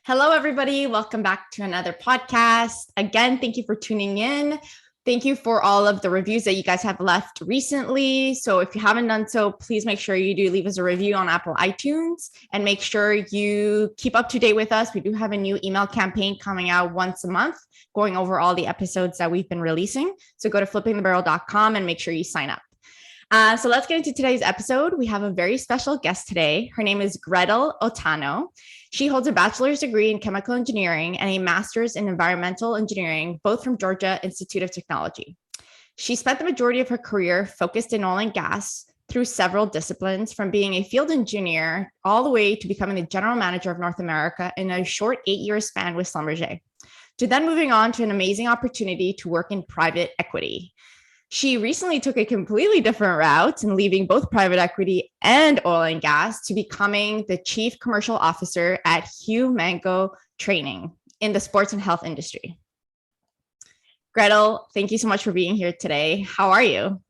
Hello, everybody. Welcome back to another podcast. Again, thank you for tuning in. Thank you for all of the reviews that you guys have left recently. So if you haven't done so, please make sure you do leave us a review on Apple iTunes and make sure you keep up to date with us. We do have a new email campaign coming out once a month, going over all the episodes that we've been releasing. So go to flippingthebarrel.com and make sure you sign up. So let's get into today's episode. We have a very special guest today. Her name is Gretel Otano. She holds a bachelor's degree in chemical engineering and a master's in environmental engineering, both from Georgia Institute of Technology. She spent the majority of her career focused in oil and gas through several disciplines, from being a field engineer all the way to becoming the general manager of North America in a short 8-year span with Schlumberger, to then moving on to an amazing opportunity to work in private equity. She recently took a completely different route and leaving both private equity and oil and gas to becoming the chief commercial officer at Hugh Mango Training in the sports and health industry. Gretel, thank you so much for being here today. How are you?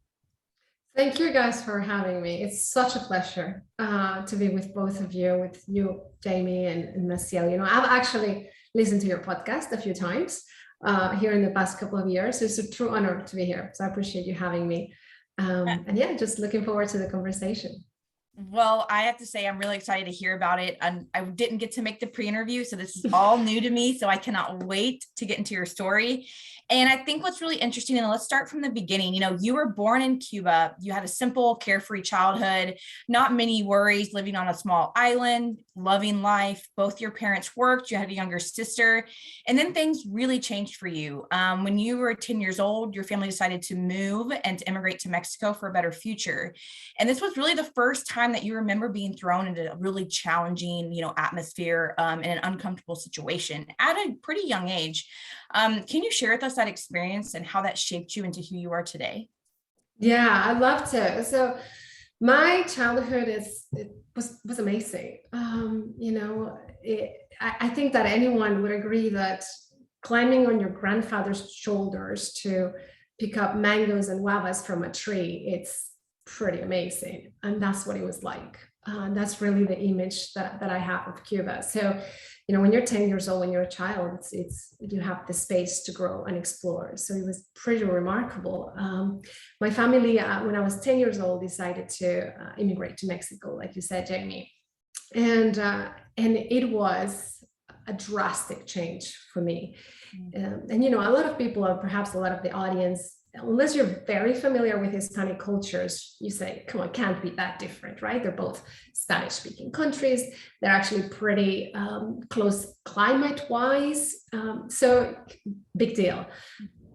Thank you guys for having me. It's such a pleasure to be with both of you, with you, Jamie and Maciel. You know, I've actually listened to your podcast a few times here in the past couple of years. It's a true honor to be here. So I appreciate you having me. And yeah, just looking forward to the conversation. Well, I have to say, I'm really excited to hear about it. And I didn't get to make the pre-interview, so this is all new to me. So I cannot wait to get into your story. And I think what's really interesting, and let's start from the beginning. You know, you were born in Cuba. You had a simple, carefree childhood, not many worries, living on a small island, loving life. Both your parents worked. You had a younger sister. And then things really changed for you. When you were 10 years old, your family decided to move and to immigrate to Mexico for a better future. And this was really the first time that you remember being thrown into a really challenging, atmosphere in an uncomfortable situation at a pretty young age. Can you share with us that experience and how that shaped you into who you are today? Yeah, I'd love to. So my childhood was amazing. I think that anyone would agree that climbing on your grandfather's shoulders to pick up mangoes and guavas from a tree, it's pretty amazing. And that's what it was like. That's really the image that I have of Cuba. So, when you're 10 years old, when you're a child, it's you have the space to grow and explore. So it was pretty remarkable. My family, when I was 10 years old, decided to immigrate to Mexico, like you said, Jamie. And it was a drastic change for me. And a lot of people, or perhaps a lot of the audience, unless you're very familiar with Hispanic cultures, you say, come on, can't be that different, right? They're both Spanish-speaking countries. They're actually pretty close climate-wise. So big deal.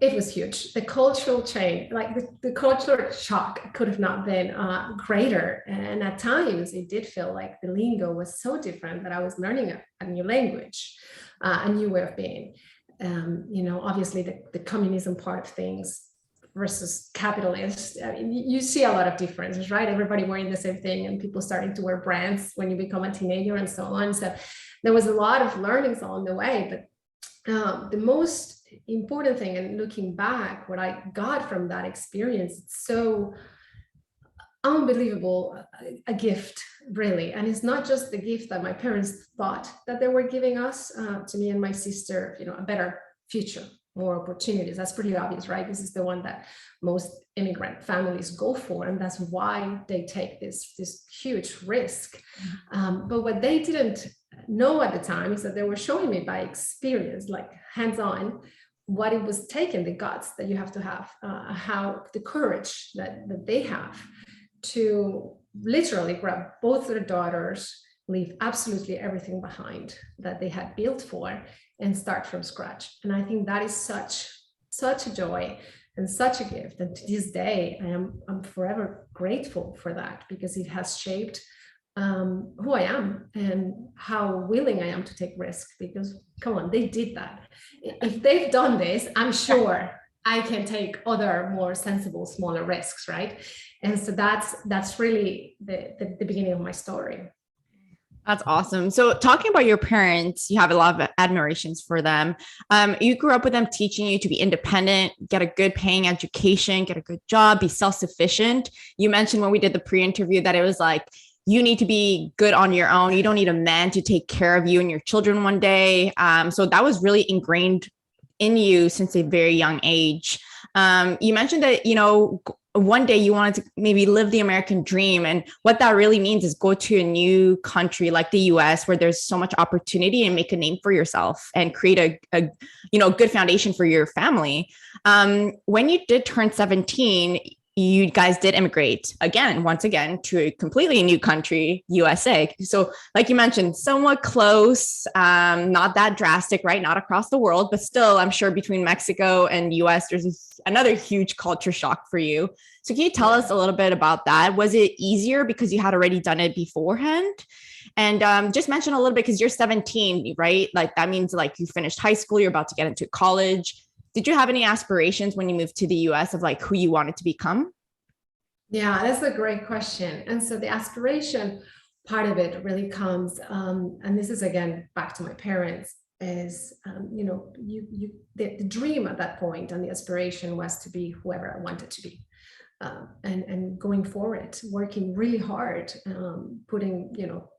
It was huge. The cultural change, like the cultural shock could have not been greater. And at times it did feel like the lingo was so different that I was learning a new language, a new way of being. Obviously the communism part of things versus capitalist. I mean, you see a lot of differences, right? Everybody wearing the same thing and people starting to wear brands when you become a teenager and so on. So there was a lot of learnings along the way, but the most important thing, and looking back, what I got from that experience, it's so unbelievable, a gift, really. And it's not just the gift that my parents thought that they were giving us, to me and my sister, a better future, more opportunities. That's pretty obvious, right? This is the one that most immigrant families go for, and that's why they take this huge risk. But what they didn't know at the time is that they were showing me by experience, like hands-on, what it was taking, the guts that you have to have, how the courage that they have to literally grab both their daughters, leave absolutely everything behind that they had built for, and start from scratch. And I think that is such a joy and such a gift. And to this day, I'm forever grateful for that, because it has shaped who I am and how willing I am to take risks. Because come on, they did that. If they've done this, I'm sure I can take other more sensible, smaller risks, right? And so that's really the beginning of my story. That's awesome. So talking about your parents, you have a lot of admirations for them. You grew up with them teaching you to be independent, get a good paying education, get a good job, be self-sufficient. You mentioned when we did the pre-interview that it was like you need to be good on your own. You don't need a man to take care of you and your children one day. So that was really ingrained in you since a very young age. You mentioned that, one day you wanted to maybe live the American dream. And what that really means is go to a new country like the US where there's so much opportunity and make a name for yourself and create a good foundation for your family. When you did turn 17, you guys did immigrate once again to a completely new country, USA. So like you mentioned, somewhat close, not that drastic, right? Not across the world, but still, I'm sure between Mexico and US, there's another huge culture shock for you. So can you tell us a little bit about that? Was it easier because you had already done it beforehand? And just mention a little bit, because you're 17, right? Like that means like you finished high school, you're about to get into college. Did you have any aspirations when you moved to the US of like who you wanted to become? Yeah, that's a great question. And so the aspiration part of it really comes, and this is again back to my parents, is the dream at that point and the aspiration was to be whoever I wanted to be. And going forward, working really hard, putting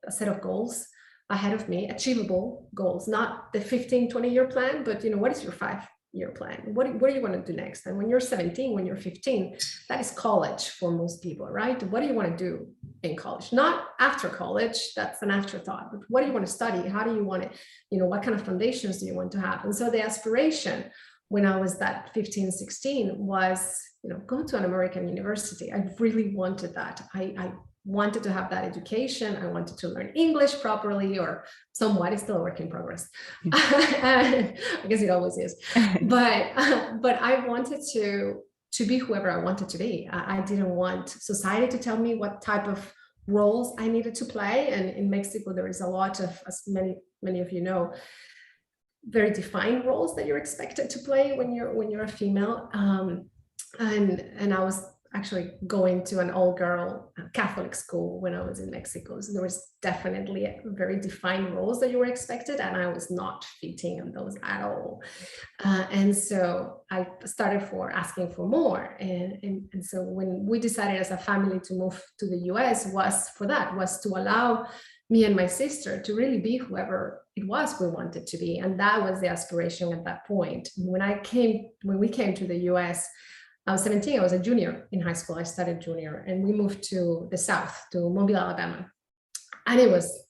a set of goals ahead of me, achievable goals, not the 15, 20-year plan, but what is your 5-year plan? What do you want to do next? And when you're 17, when you're 15, that is college for most people, right? What do you want to do in college? Not after college, that's an afterthought, but what do you want to study? How do you want to, what kind of foundations do you want to have? And so the aspiration when I was that 15, 16 was, go to an American university. I really wanted that. I wanted to have that education. I wanted to learn English properly, or somewhat. It's still a work in progress. I guess it always is. But I wanted to be whoever I wanted to be. I didn't want society to tell me what type of roles I needed to play. And in Mexico, there is a lot of, as many of you know, very defined roles that you're expected to play when you're a female. And I was actually going to an all-girl Catholic school when I was in Mexico. So there was definitely very defined roles that you were expected, and I was not fitting in those at all. And so I started asking for more. And so when we decided as a family to move to the US was to allow me and my sister to really be whoever it was we wanted to be. And that was the aspiration at that point. When we came to the US, I was 17, I was a junior in high school. I studied junior, and we moved to the South, to Mobile, Alabama. And it was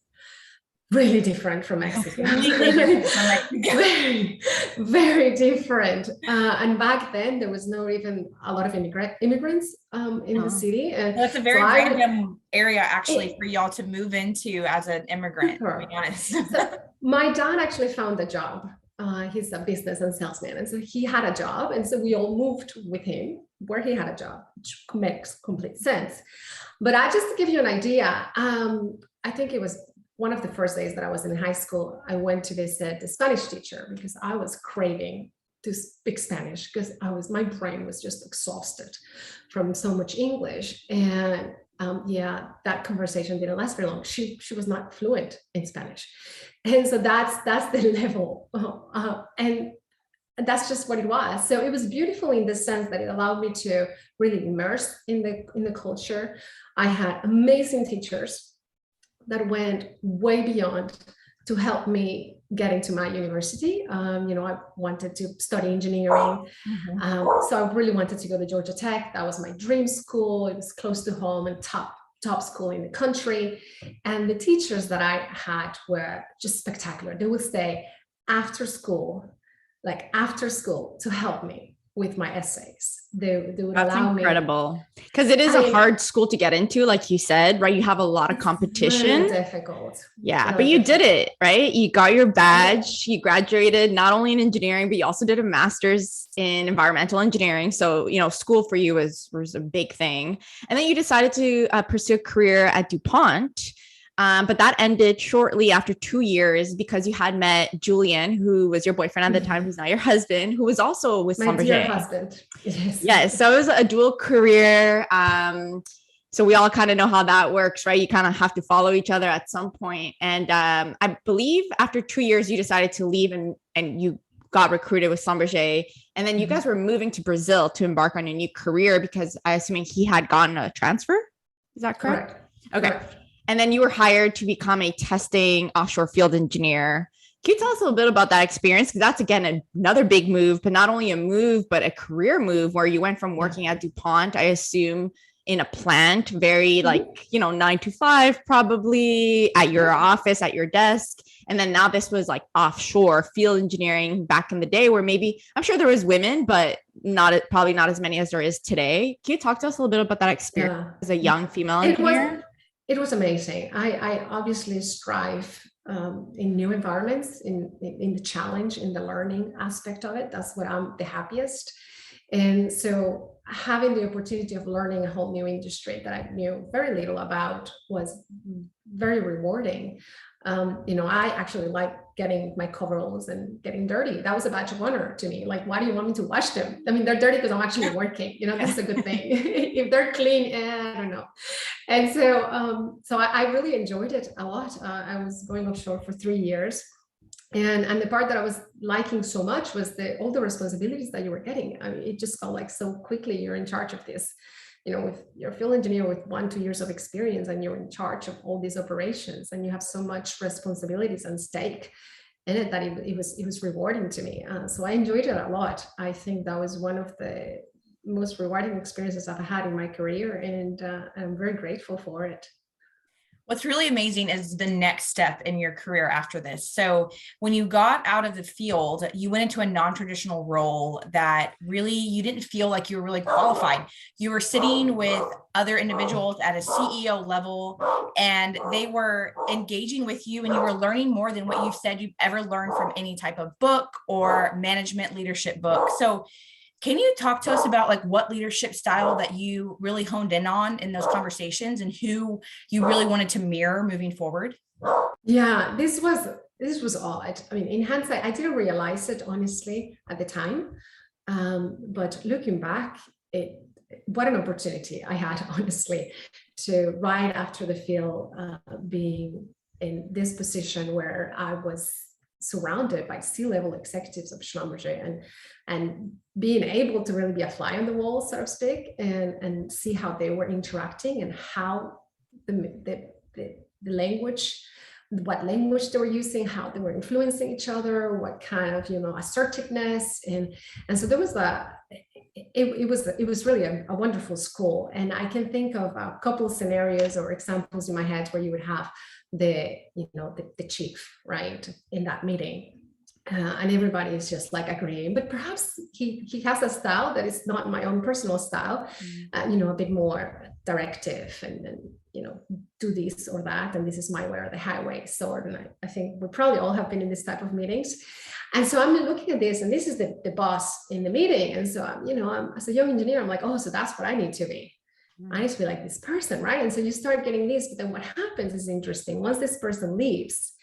really different from Mexico. Very, very different. And back then there was not even a lot of immigrants in the city. And that's a very random area actually for y'all to move into as an immigrant, to be honest. So my dad actually found a job. He's a business and salesman. And so he had a job. And so we all moved with him where he had a job, which makes complete sense. But just to give you an idea, I think it was one of the first days that I was in high school, I went to visit the Spanish teacher because I was craving to speak Spanish because my brain was just exhausted from so much English. And that conversation didn't last very long. She was not fluent in Spanish. And so that's the level. And that's just what it was. So it was beautiful in the sense that it allowed me to really immerse in the culture. I had amazing teachers that went way beyond to help me get into my university. I wanted to study engineering. So I really wanted to go to Georgia Tech. That was my dream school. It was close to home and top school in the country. And the teachers that I had were just spectacular. They would stay after school to help me with my essays. They would allow me. That's incredible. Because it is a hard school to get into, like you said, right? You have a lot of competition. Really difficult. Yeah, but you did it, right? You got your badge, you graduated not only in engineering, but you also did a master's in environmental engineering. So, school for you was a big thing. And then you decided to pursue a career at DuPont. But that ended shortly after 2 years because you had met Julian, who was your boyfriend at the time, who's now your husband, who was also with Schlumberger. My dear husband. Yes. So it was a dual career. So we all kind of know how that works, right? You kind of have to follow each other at some point. And I believe after 2 years, you decided to leave and you got recruited with Schlumberger. And then you guys were moving to Brazil to embark on a new career because I assuming he had gotten a transfer. Is that correct? Okay. Correct. And then you were hired to become a testing offshore field engineer. Can you tell us a little bit about that experience? Because that's, again, another big move, but not only a move, but a career move where you went from working at DuPont, I assume, in a plant, very like, 9 to 5, probably at your office, at your desk. And then now this was like offshore field engineering back in the day where maybe, I'm sure there was women, but probably not as many as there is today. Can you talk to us a little bit about that experience as a young female engineer? It was amazing. I obviously strive in new environments, in the challenge, in the learning aspect of it. That's what I'm the happiest. And so having the opportunity of learning a whole new industry that I knew very little about was very rewarding. I actually like getting my coveralls and getting dirty. That was a badge of honor to me. Like, why do you want me to wash them? I mean, they're dirty because I'm actually working. That's a good thing. If they're clean, I don't know. And so I really enjoyed it a lot. I was going offshore for 3 years. And the part that I was liking so much was all the responsibilities that you were getting. I mean, it just felt like so quickly you're in charge of this. If you're a field engineer with 1-2 years of experience and you're in charge of all these operations and you have so much responsibilities and stake in it that it was rewarding to me. So I enjoyed it a lot. I think that was one of the most rewarding experiences I've had in my career, and I'm very grateful for it. What's really amazing is the next step in your career after this. So when you got out of the field, you went into a non-traditional role that really, you didn't feel like you were really qualified. You were sitting with other individuals at a CEO level, and they were engaging with you, and you were learning more than what you said you've ever learned from any type of book or management leadership book. So can you talk to us about like what leadership style that you really honed in on in those conversations and who you really wanted to mirror moving forward? Yeah, this was odd. I mean, in hindsight, I didn't realize it honestly at the time. But looking back, what an opportunity I had, honestly, to right after the field being in this position where I was surrounded by C-level executives of Schlumberger and being able to really be a fly on the wall, so to speak, and see how they were interacting and how the language, what language they were using, how they were influencing each other, what kind of assertiveness, and so there was it was really a wonderful school. And I can think of a couple of scenarios or examples in my head where you would have the chief, right, in that meeting. And everybody is just like agreeing, but perhaps he has a style that is not my own personal style, a bit more directive and do this or that, and this is my way or the highway sort. And I think we probably all have been in this type of meetings. And so I'm looking at this, and this is the boss in the meeting. And so I'm as a young engineer, I'm like, oh, so that's what I need to be. I need to be like this person, right? And so you start getting this, but then what happens is interesting. Once this person leaves,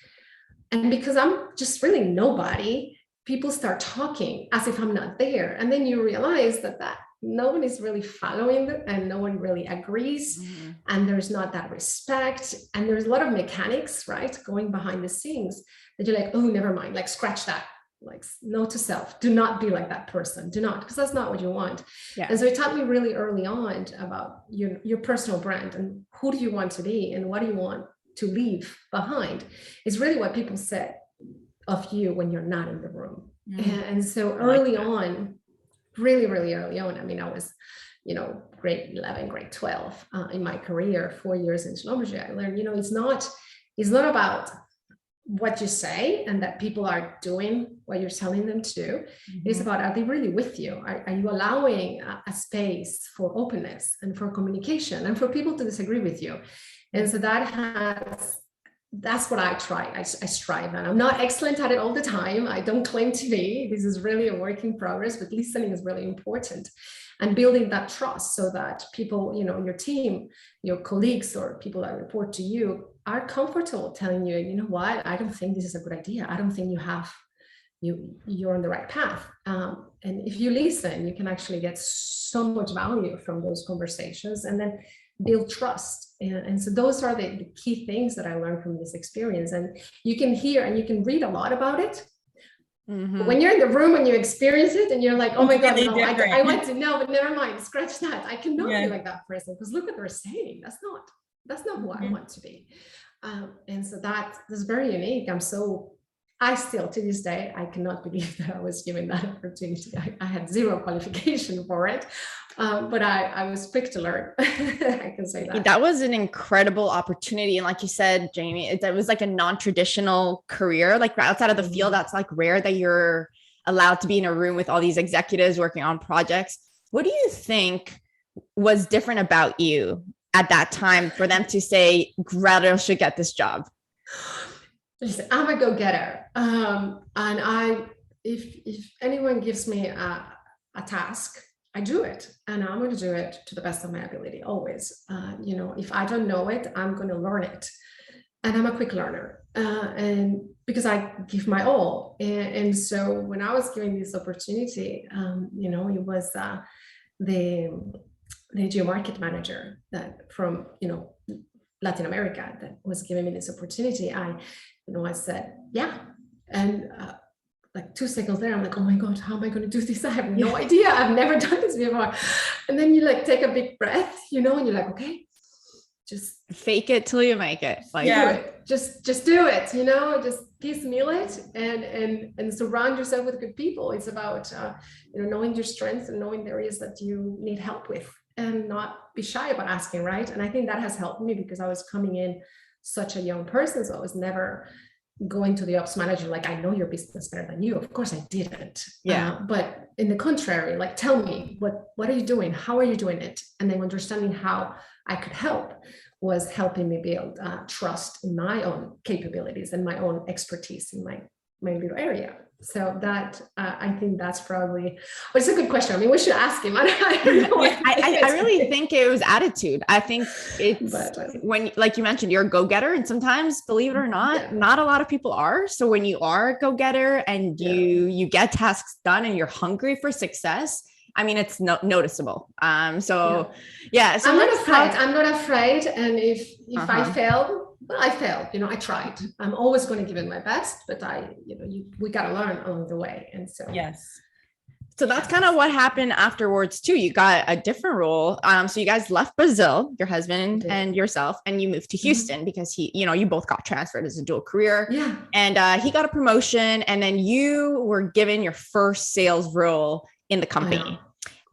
and because I'm just really nobody, people start talking as if I'm not there. And then you realize that no one is really following it, and no one really agrees. Mm-hmm. And there's not that respect. And there's a lot of mechanics, right, going behind the scenes that you're like, oh, never mind, like scratch that. Like, note to self, do not be like that person. Do not, because that's not what you want. Yeah. And so it taught me really early on about your personal brand and who do you want to be and what do you want to leave behind is really what people say of you when you're not in the room. Mm-hmm. And so early on, really, really early on, I mean, I was, grade 11, grade 12 in my career, 4 years in Schlumberger. I learned, it's not about what you say and that people are doing what you're telling them to do. Mm-hmm. It's about, are they really with you? Are you allowing a space for openness and for communication and for people to disagree with you? And so that's what I try. I strive, and I'm not excellent at it all the time. I don't claim to be. This is really a work in progress, but listening is really important, and building that trust so that people, your team, your colleagues, or people that report to you are comfortable telling you, you know what, I don't think this is a good idea. I don't think you're on the right path. And if you listen, you can actually get so much value from those conversations, and then build trust. And so those are the key things that I learned from this experience. And you can hear and you can read a lot about it. Mm-hmm. But when you're in the room and you experience it and you're like, oh my God, no, I want to know, but never mind, scratch that. I cannot be like that person, because look what they're saying. That's not That's not who I Mhm. want to be. And so that's very unique. I still, to this day, I cannot believe that I was given that opportunity. I had zero qualification for it, but I was quick to learn. I can say that. That was an incredible opportunity. And like you said, Jamie, it was like a non-traditional career, like outside of the field. That's like rare that you're allowed to be in a room with all these executives working on projects. What do you think was different about you at that time for them to say, Gretel should get this job? Listen, I'm a go-getter. If anyone gives me a task, I do it, and I'm going to do it to the best of my ability, always. If I don't know it, I'm going to learn it. And I'm a quick learner, and because I give my all. And so when I was given this opportunity, it was the geo-market manager that from, Latin America that was giving me this opportunity. I said, yeah. And like 2 seconds there, I'm like, oh my God, how am I going to do this? I have no idea. I've never done this before. And then you like take a big breath, and you're like, okay, just fake it till you make it. Like, do it. Just do it, just piecemeal it and surround yourself with good people. It's about, knowing your strengths and knowing the areas that you need help with and not be shy about asking, right? And I think that has helped me because I was coming in such a young person. So I was never going to the ops manager like, I know your business better than you. Of course I didn't. But in the contrary, like, tell me, what are you doing? How are you doing it? And then understanding how I could help was helping me build trust in my own capabilities and my own expertise in my little area. So that I think that's probably, but it's a good question. I mean, we should ask him. I really think it was attitude. I think it's when, like you mentioned, you're a go-getter, and sometimes, believe it or not, not a lot of people are. So when you are a go-getter and you get tasks done and you're hungry for success, I mean, it's noticeable. So I'm not afraid. And if I failed, well, I failed, I tried. I'm always going to give it my best, but we got to learn along the way. And so, yes. So that's kind of what happened afterwards too. You got a different role. So you guys left Brazil, your husband and yourself, and you moved to Houston because you both got transferred as a dual career. Yeah. And he got a promotion, and then you were given your first sales role in the company.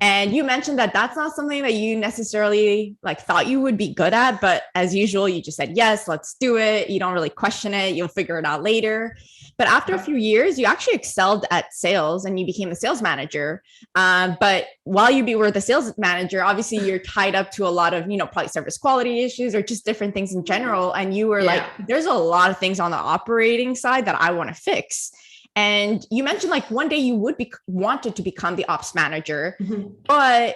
And you mentioned that that's not something that you necessarily thought you would be good at, but as usual, you just said, yes, let's do it. You don't really question it. You'll figure it out later. But after a few years, you actually excelled at sales and you became the sales manager. But while you were the sales manager, obviously you're tied up to a lot of, probably service quality issues or just different things in general. And you were like, there's a lot of things on the operating side that I want to fix. And you mentioned one day you would wanted to become the ops manager, but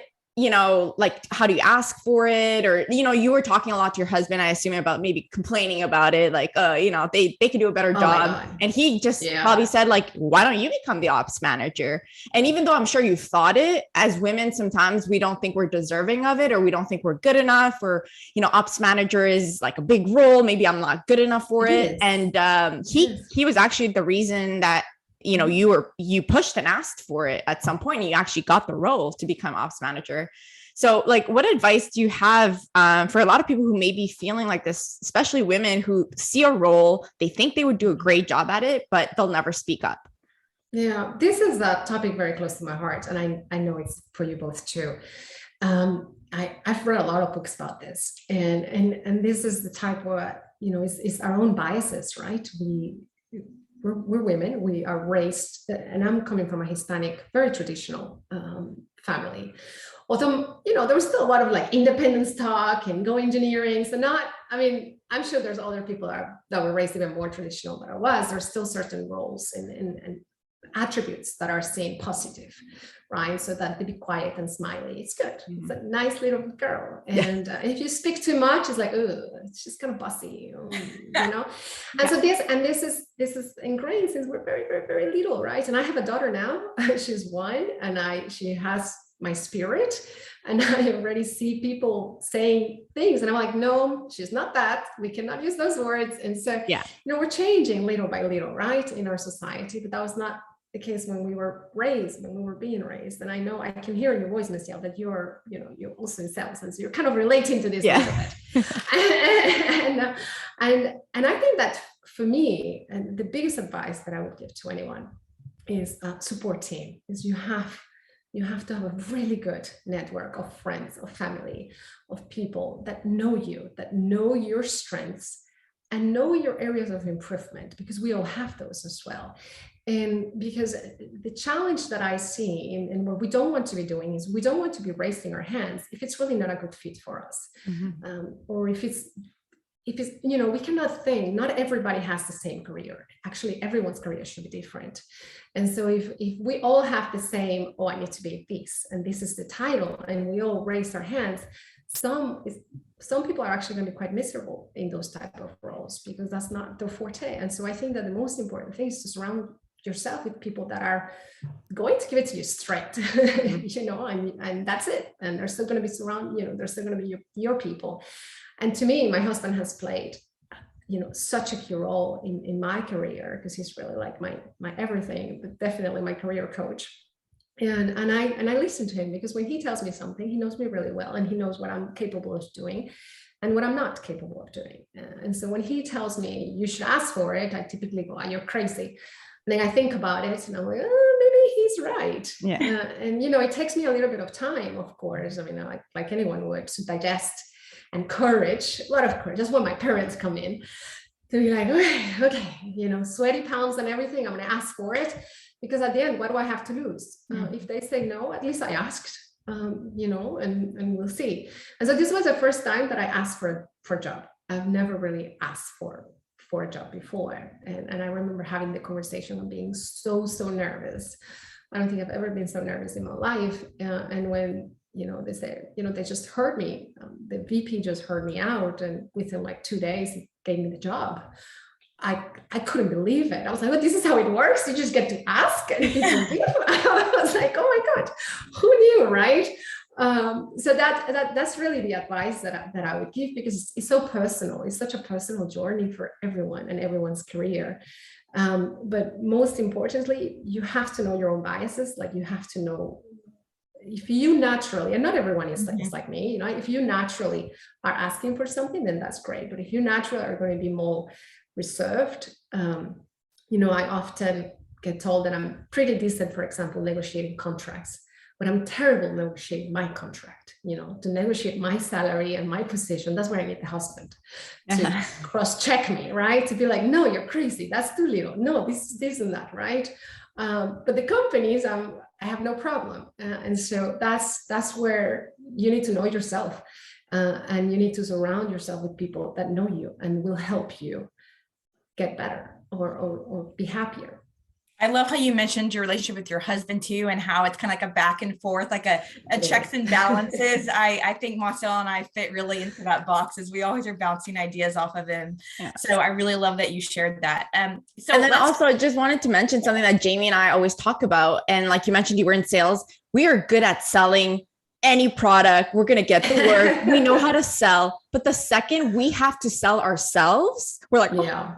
how do you ask for it? Or, you were talking a lot to your husband, I assume, about maybe complaining about it. They could do a better job. And he just probably said why don't you become the ops manager? And even though I'm sure you thought it, as women, sometimes we don't think we're deserving of it, or we don't think we're good enough, or, ops manager is a big role. Maybe I'm not good enough for it. And he was actually the reason that you pushed and asked for it at some point, and you actually got the role to become ops manager. So what advice do you have for a lot of people who may be feeling like this, especially women who see a role, they think they would do a great job at it, but they'll never speak up? Yeah, this is a topic very close to my heart, and I know it's for you both too. I've read a lot of books about this, and this is the type where it's our own biases, right? We're women, we are raised, and I'm coming from a Hispanic, very traditional family. Although, there was still a lot of independence talk and go engineering. So I'm sure there's other people that were raised even more traditional than I was. There's still certain roles and attributes that are seen positive, right? So that to be quiet and smiley, it's good. It's a nice little girl. And if you speak too much, it's it's just kind of bossy, And so this is ingrained since we're very, very, very little, right? And I have a daughter now. She's 1, and she has my spirit, and I already see people saying things, and I'm like, no, she's not that. We cannot use those words. And so, we're changing little by little, right, in our society. But that was not the case when we were being raised. And I know I can hear in your voice, Michelle, that you're also in sales, and so you're kind of relating to this a little bit. And I think that for me, and the biggest advice that I would give to anyone is support team. Is you have to have a really good network of friends, of family, of people that know you, that know your strengths and know your areas of improvement, because we all have those as well. And because the challenge that I see and what we don't want to be doing is we don't want to be raising our hands if it's really not a good fit for us. Or if it's, we cannot think, not everybody has the same career. Actually, everyone's career should be different. And so if we all have the same, oh, I need to be this, and this is the title, and we all raise our hands, some people are actually going to be quite miserable in those type of roles because that's not their forte. And so I think that the most important thing is to surround yourself with people that are going to give it to you straight, and that's it. And they're still going to be they're still going to be your people. And to me, my husband has played, such a key role in my career, because he's really like my everything, but definitely my career coach. And I listen to him, because when he tells me something, he knows me really well, and he knows what I'm capable of doing and what I'm not capable of doing. And so when he tells me you should ask for it, I typically go, oh, you're crazy. And then I think about it and I'm like, oh, maybe he's right. Yeah. And it takes me a little bit of time, of course. I mean, like anyone would, to digest, and courage, a lot of courage. That's when my parents come in to be like, okay, sweaty palms and everything, I'm going to ask for it. Because at the end, what do I have to lose? If they say no, at least I asked, and we'll see. And so this was the first time that I asked for a job. I've never really asked for a job before. And I remember having the conversation and being so nervous. I don't think I've ever been so nervous in my life. And when, they say, they just heard me, the VP just heard me out, and within like 2 days, he gave me the job. I couldn't believe it. I was like, well, this is how it works. You just get to ask and people give. I was like, oh my God, who knew, right? So that's really the advice that I would give, because it's so personal. It's such a personal journey for everyone and everyone's career. But most importantly, you have to know your own biases. Like, you have to know, if you naturally, and not everyone is like me, if you naturally are asking for something, then that's great. But if you naturally are going to be more reserved, I often get told that I'm pretty decent, for example, negotiating contracts, but I'm terrible negotiating my contract, to negotiate my salary and my position. That's where I need the husband to cross-check me, right? To be like, no, you're crazy. That's too little. No, this and that, right? But the companies, I have no problem. And so that's where you need to know yourself, and you need to surround yourself with people that know you and will help you get better or be happier. I love how you mentioned your relationship with your husband too, and how it's kind of like a back and forth, like a checks and balances. I think Marcel and I fit really into that box, as we always are bouncing ideas off of him. Yeah. So I really love that you shared that. And then also I just wanted to mention something that Jamie and I always talk about. And like you mentioned, you were in sales. We are good at selling any product. We're going to get the work. We know how to sell. But the second we have to sell ourselves, we're like, yeah.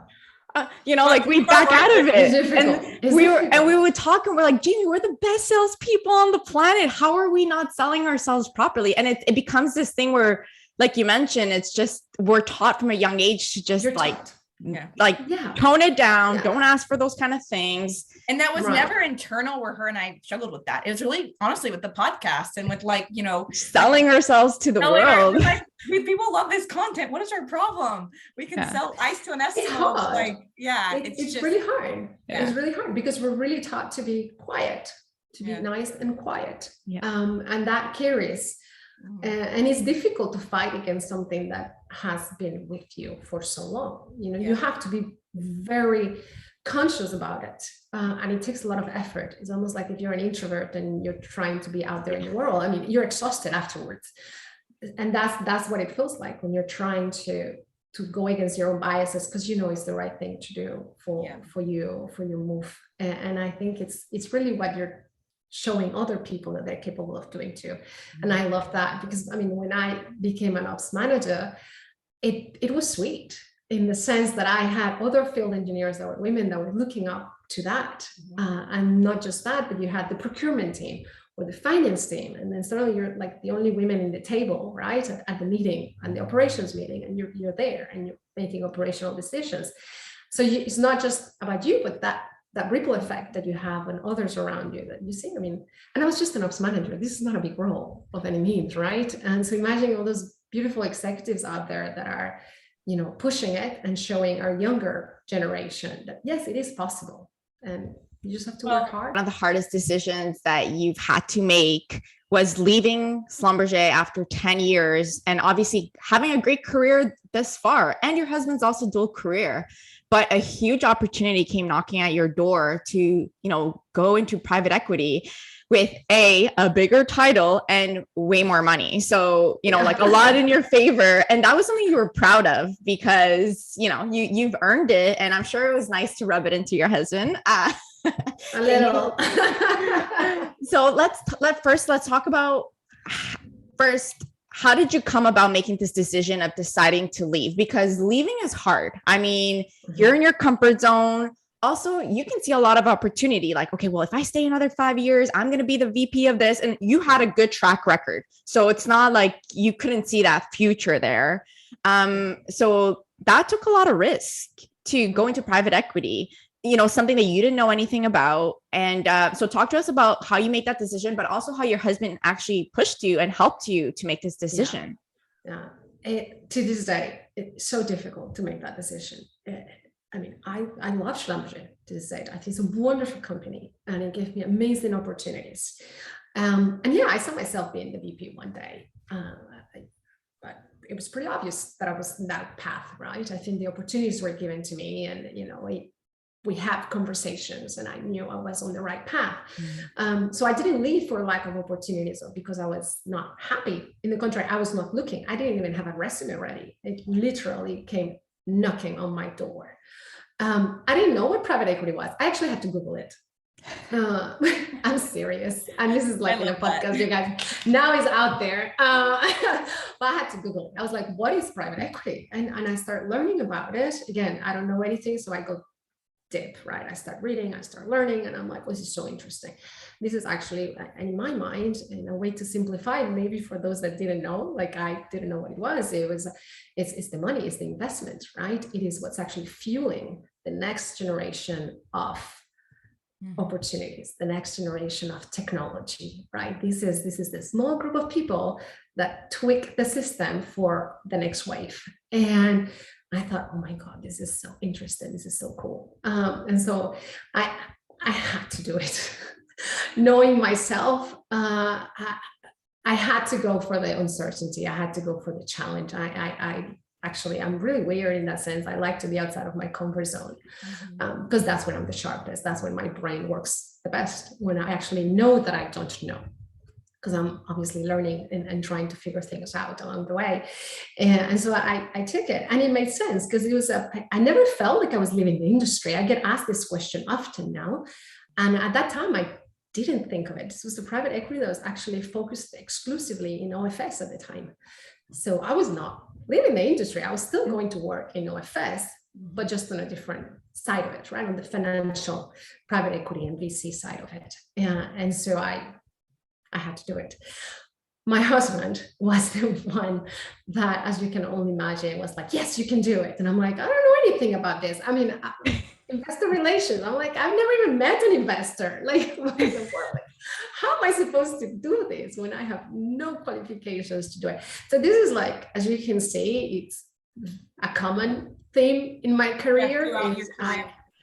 Like we back out of it. And we would talk and we're like, Jamie, we're the best salespeople on the planet. How are we not selling ourselves properly? And it becomes this thing where, like you mentioned, it's just, we're taught from a young age to just tone it down. Yeah. Don't ask for those kind of things. And that was never internal, where her and I struggled with that. It was really, honestly, with the podcast and with selling ourselves to the world. People love this content. What is our problem? We can sell ice to an Eskimo. It's really hard. Yeah. It's really hard because we're really taught to be quiet, to be nice and quiet. Yeah. And that carries. And it's difficult to fight against something that has been with you for so long. You have to be very conscious about it. And it takes a lot of effort. It's almost like if you're an introvert and you're trying to be out there in the world, I mean, you're exhausted afterwards. And that's what it feels like when you're trying to go against your own biases, because it's the right thing to do for you, for your move. And I think it's really what you're showing other people that they're capable of doing too. And I love that, because I mean, when I became an ops manager, it was sweet. in the sense that I had other field engineers that were women that were looking up to that. And not just that, but you had the procurement team or the finance team. And then suddenly you're like the only women in the table, right? At the meeting and the operations meeting, and you're there and you're making operational decisions. So it's not just about you, but that ripple effect that you have on others around you that you see. I mean, and I was just an ops manager. This is not a big role of any means, right? And so imagine all those beautiful executives out there that are, pushing it and showing our younger generation that yes, it is possible. And you just have to work hard. One of the hardest decisions that you've had to make was leaving Schlumberger after 10 years and obviously having a great career this far. And your husband's also dual career. But a huge opportunity came knocking at your door to, go into private equity with a bigger title and way more money. So, like a lot in your favor. And that was something you were proud of because, you've earned it. And I'm sure it was nice to rub it into your husband. A little. So let's talk about first, how did you come about making this decision of deciding to leave? Because leaving is hard. I mean, you're in your comfort zone. Also, you can see a lot of opportunity like, okay, well, if I stay another 5 years, I'm going to be the VP of this. And you had a good track record. So it's not like you couldn't see that future there. So that took a lot of risk to go into private equity, something that you didn't know anything about. And so talk to us about how you made that decision, but also how your husband actually pushed you and helped you to make this decision. Yeah. To this day, it's so difficult to make that decision. I love Schlumberger to this day. I think it's a wonderful company and it gave me amazing opportunities. And yeah, I saw myself being the VP one day. But it was pretty obvious that I was in that path, right? I think the opportunities were given to me and, we had conversations and I knew I was on the right path. So I didn't leave for lack of opportunities or because I was not happy. In the contrary, I was not looking. I didn't even have a resume ready. It literally came knocking on my door. I didn't know what private equity was. I actually had to Google it. I'm serious. And this is like in a podcast, you guys, now it's out there. But I had to Google it. I was like, what is private equity? And I started learning about it. Again, I don't know anything. So I go deep, right? I start reading, I start learning, and I'm like, well, this is so interesting. This is actually, in my mind, in a way to simplify it, maybe for those that didn't know, like I didn't know what it was. It's the money, it's the investment, right? It is what's actually fueling the next generation of opportunities, the next generation of technology, right? This is the small group of people that tweak the system for the next wave. And I thought, oh my God, this is so interesting. This is so cool. And so I had to do it. Knowing myself, I had to go for the uncertainty. I had to go for the challenge. I'm really weird in that sense. I like to be outside of my comfort zone because that's when I'm the sharpest. That's when my brain works the best, when I actually know that I don't know. Because I'm obviously learning and trying to figure things out along the way. And so I took it and it made sense because it was, I never felt like I was leaving the industry. I get asked this question often now. And at that time, I didn't think of it. This was a private equity that was actually focused exclusively in OFS at the time. So I was not leaving the industry. I was still going to work in OFS, but just on a different side of it, right? On the financial private equity and VC side of it. And so I had to do it. My husband was the one that, as you can only imagine, was like, yes, you can do it. And I'm like, I don't know anything about this. I mean, investor relations. I'm like, I've never even met an investor. Like, what in the world? How am I supposed to do this when I have no qualifications to do it? So this is like, as you can see, it's a common theme in my career.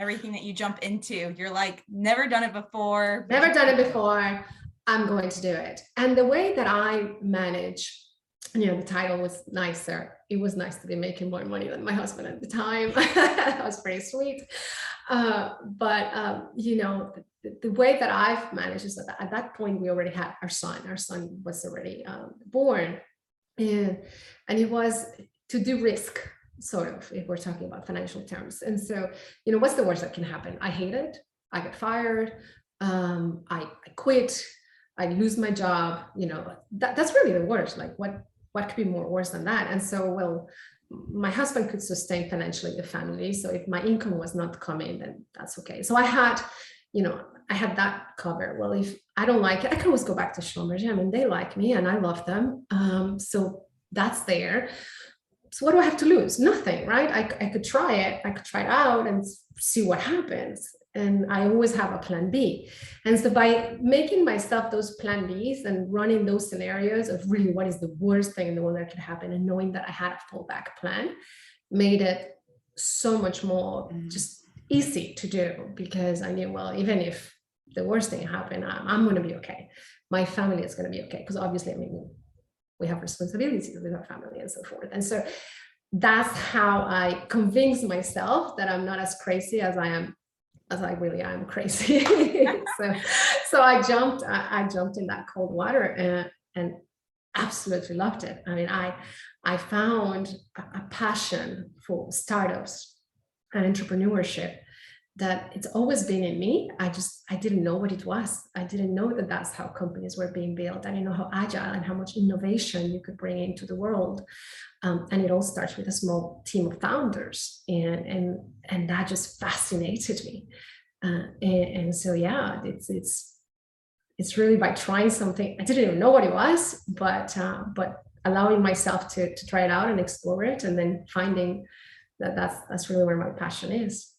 Everything that you jump into, you're like, never done it before. Never done it before. I'm going to do it. And the way that I manage, the title was nicer. It was nice to be making more money than my husband at the time. That was pretty sweet. But the way that I've managed is that at that point, we already had our son. Our son was already born. And it was to de-risk, sort of, if we're talking about financial terms. And so, what's the worst that can happen? I hate it. I get fired. I quit. I lose my job. That's really the worst. Like what could be more worse than that? And so, well, my husband could sustain financially the family. So if my income was not coming, then that's okay. So I had, I had that covered. Well, if I don't like it, I can always go back to Schlumberger. I mean, they like me and I love them. So that's there. So what do I have to lose? Nothing, right? I could try it. I could try it out and see what happens. And I always have a plan B. And so by making myself those plan Bs and running those scenarios of really what is the worst thing in the world that could happen, and knowing that I had a fallback plan, made it so much more just easy to do, because I knew, well, even if the worst thing happened, I'm going to be okay. My family is going to be okay. Because obviously, I mean, we have responsibilities with our family and so forth. And so that's how I convince myself that I'm not as crazy as I really am crazy. so I jumped in that cold water and absolutely loved it. I mean, I found a passion for startups and entrepreneurship that it's always been in me. I didn't know what it was. I didn't know that that's how companies were being built. I didn't know how agile and how much innovation you could bring into the world. And it all starts with a small team of founders, and that just fascinated me. And so, yeah, it's really by trying something. I didn't even know what it was, but allowing myself to try it out and explore it, and then finding that's really where my passion is.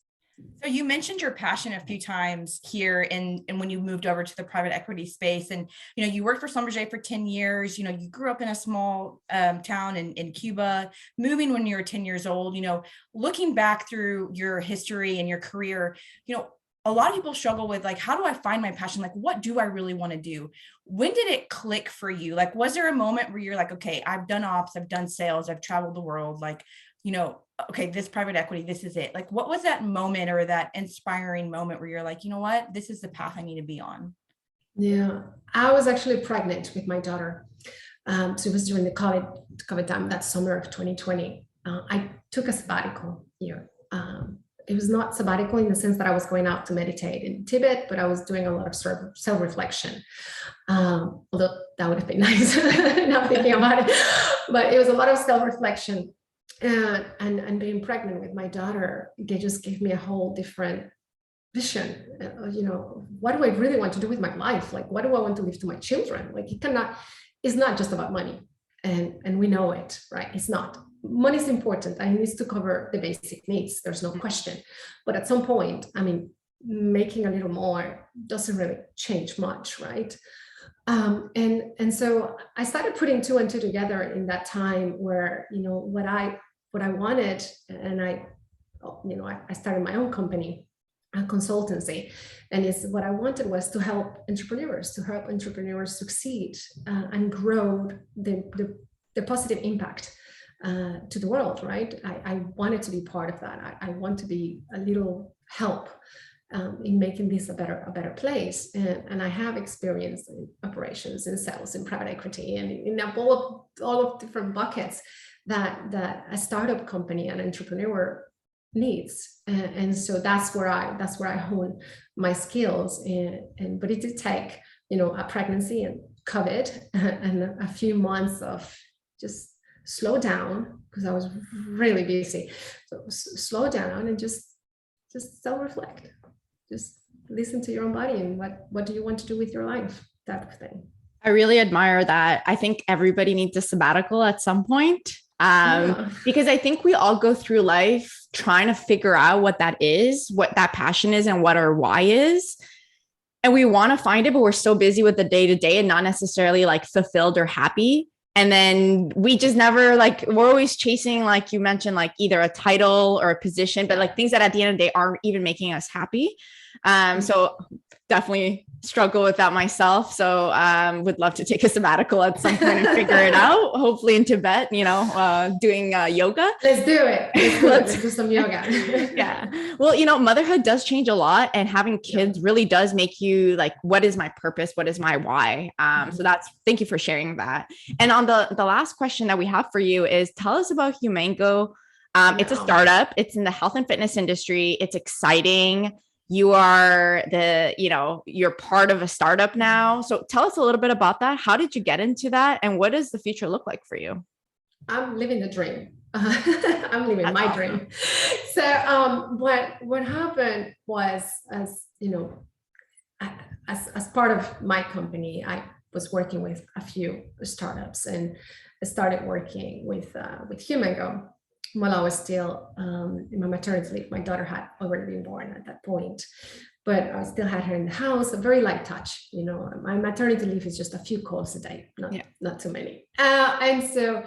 So you mentioned your passion a few times here and when you moved over to the private equity space, and, you worked for Schlumberger for 10 years, you grew up in a small town in Cuba, moving when you were 10 years old, looking back through your history and your career, a lot of people struggle with, like, how do I find my passion? Like, what do I really want to do? When did it click for you? Like, was there a moment where you're like, okay, I've done ops, I've done sales, I've traveled the world, like, okay, this private equity, this is it. Like, what was that moment or that inspiring moment where you're like, you know what, this is the path I need to be on? Yeah, I was actually pregnant with my daughter. So it was during the COVID time, that summer of 2020. I took a sabbatical year. It was not sabbatical in the sense that I was going out to meditate in Tibet, but I was doing a lot of sort of self-reflection. Although that would have been nice now thinking about it, but it was a lot of self-reflection. And being pregnant with my daughter, they just gave me a whole different vision. What do I really want to do with my life? Like, what do I want to leave to my children? Like, it's not just about money, and we know it, right? It's not. Money is important and it needs to cover the basic needs. There's no question. But at some point, I mean, making a little more doesn't really change much, right? And so I started putting two and two together in that time where, what I wanted, and I started my own company, a consultancy, and what I wanted was to help entrepreneurs succeed and grow the positive impact to the world, right? I wanted to be part of that. I want to be a little help in making this a better place. And I have experience in operations, in sales, in private equity, and in all of different buckets that a startup company, an entrepreneur needs. And so that's where I hone my skills. But it did take, a pregnancy and COVID and a few months of just slow down, because I was really busy. So slow down and just self-reflect. Just listen to your own body and what do you want to do with your life, type of thing. I really admire that. I think everybody needs a sabbatical at some point. Because I think we all go through life trying to figure out what that is, what that passion is, and what our why is. And we want to find it, but we're so busy with the day-to-day and not necessarily like fulfilled or happy. And then we just never, like, we're always chasing, like you mentioned, like either a title or a position, but like things that at the end of the day aren't even making us happy. So definitely struggle with that myself. So would love to take a sabbatical at some point and figure it out, hopefully in Tibet, doing yoga. Let's do it. Let's do some yoga. Yeah. Well, motherhood does change a lot, and having kids really does make you like, what is my purpose? What is my why? So thank you for sharing that. And on the last question that we have for you is, tell us about Humango. It's a startup. It's in the health and fitness industry. It's exciting. You are you're part of a startup now. So tell us a little bit about that. How did you get into that? And what does the future look like for you? I'm living the dream. I'm living That's my awesome. dream. So, what happened was, as you know, as part of my company, I was working with a few startups, and I started working with Humango while I was still in my maternity leave. My daughter had already been born at that point, but I still had her in the house. A very light touch, you know. My maternity leave is just a few calls a day, not too many. And so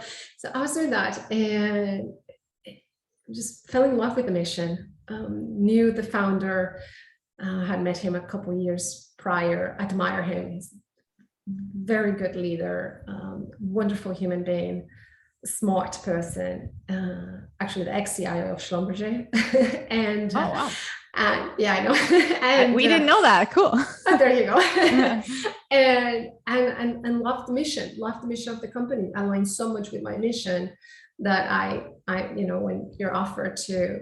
I was doing that, and just fell in love with the mission. Knew the founder, had met him a couple of years prior, admire him. He's very good leader, wonderful human being, smart person, actually the ex-CIO of Schlumberger. And Oh, wow. yeah, I know. And We didn't know that. Cool. there you go. and loved the mission of the company. Aligned so much with my mission that I you know, when you're offered to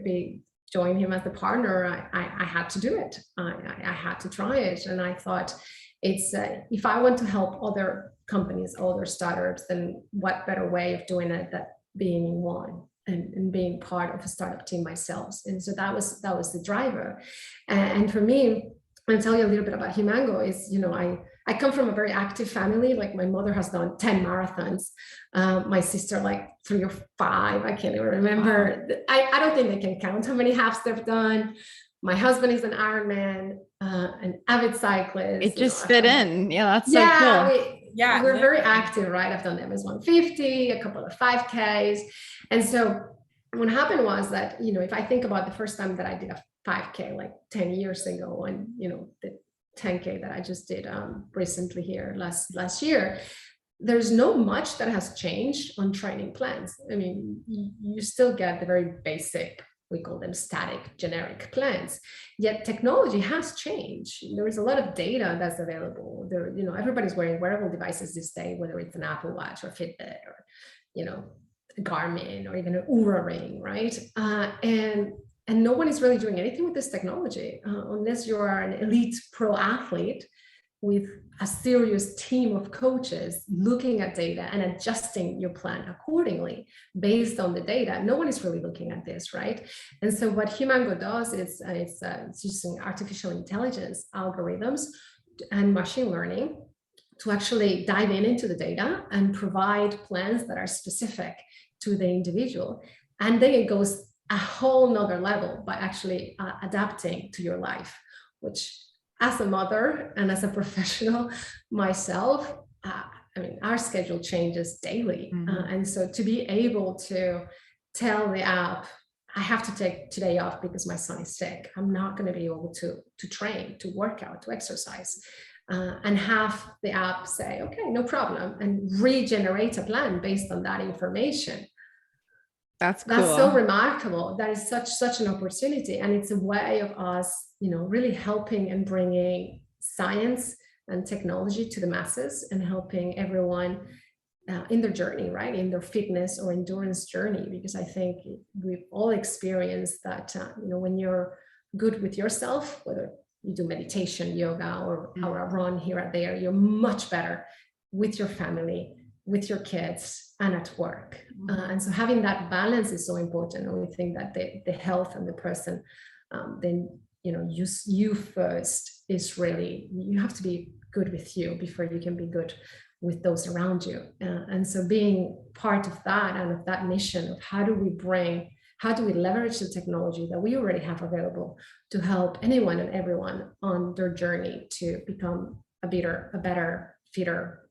join him as the partner, I had to do it. I had to try it. And I thought, it's if I want to help other companies, other startups, then what better way of doing it than being in one and being part of a startup team myself. And so that was the driver. And for me, I'll tell you a little bit about Humango. Is, you know, I come from a very active family. Like, my mother has done 10 marathons. My sister, like 3 or 5. I can't even remember. Wow. I don't think they can count how many halves they've done. My husband is an Ironman, an avid cyclist. It just fit in. Yeah, that's so cool. We're very active, right? I've done the MS 150, a couple of 5Ks. And so what happened was that, you know, if I think about the first time that I did a 5K, like 10 years ago, and, you know, the 10K that I just did recently here last year, there's no much that has changed on training plans. I mean, you still get the very basic, we call them static, generic plans. Yet technology has changed. There is a lot of data that's available. There, you know, everybody's wearing wearable devices this day, whether it's an Apple Watch or Fitbit or, you know, Garmin or even an Oura Ring, right? And no one is really doing anything with this technology unless you are an elite pro athlete with a serious team of coaches looking at data and adjusting your plan accordingly based on the data. No one is really looking at this, right? And so what Humango does is it's using artificial intelligence algorithms and machine learning to actually dive into the data and provide plans that are specific to the individual. And then it goes a whole nother level by actually adapting to your life, which, as a mother and as a professional myself, I mean, our schedule changes daily. Mm-hmm. And so to be able to tell the app, I have to take today off because my son is sick, I'm not going to be able to train, to work out, to exercise, and have the app say, okay, no problem, and regenerate a plan based on that information. That's cool. That's so remarkable. That is such an opportunity. And it's a way of us, you know, really helping and bringing science and technology to the masses and helping everyone in their journey, right? In their fitness or endurance journey. Because I think we've all experienced that, you know, when you're good with yourself, whether you do meditation, yoga, or a run here or there, you're much better with your family, with your kids, and at work. And so having that balance is so important. And we think that the health and the person, then, you know, you first is really, you have to be good with you before you can be good with those around you. And so being part of that and of that mission of how do we leverage the technology that we already have available to help anyone and everyone on their journey to become a better, fitter,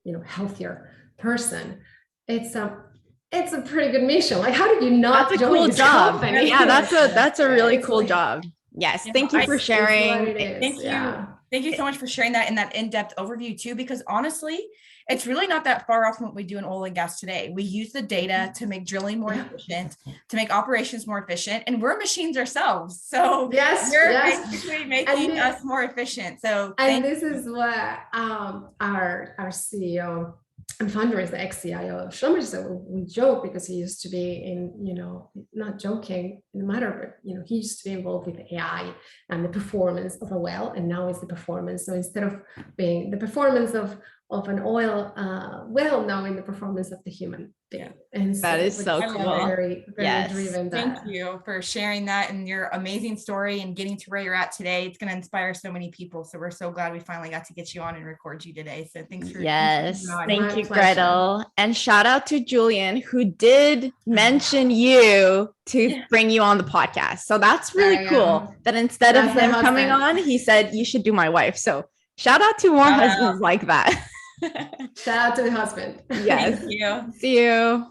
you know, healthier person. It's a pretty good mission. Like, how did you not? That's a cool job. Yeah, that's a really cool job. Yes, thank you for sharing. Thank you. Thank you so much for sharing that in that in-depth overview too, because honestly, it's really not that far off from what we do in oil and gas today. We use the data to make drilling more efficient, to make operations more efficient, and we're machines ourselves. So you're basically making us more efficient. So this is what our CEO and founder is the ex-CIO of Schlumberger. So we joke because he used to be in, you know, not joking in the matter, but, you know, he used to be involved with AI and the performance of a well, and now it's the performance. So instead of being the performance of an oil well, now in the performance of the human thing. And That is so I love cool. it. Very, very Yes. driven. Thank That you for sharing that and your amazing story and getting to where you're at today. It's going to inspire so many people. So we're so glad we finally got to get you on and record you today. So thanks for Yes. coming on. Thank My you, pleasure. Gretel. And shout out to Julian, who did mention you to bring you on the podcast. So that's really There you cool go. that instead of That's my him coming husband. on, he said, you should do my wife. So shout out to more Shout out. husbands like that. Shout out to the husband. Yes. Thank you. See you.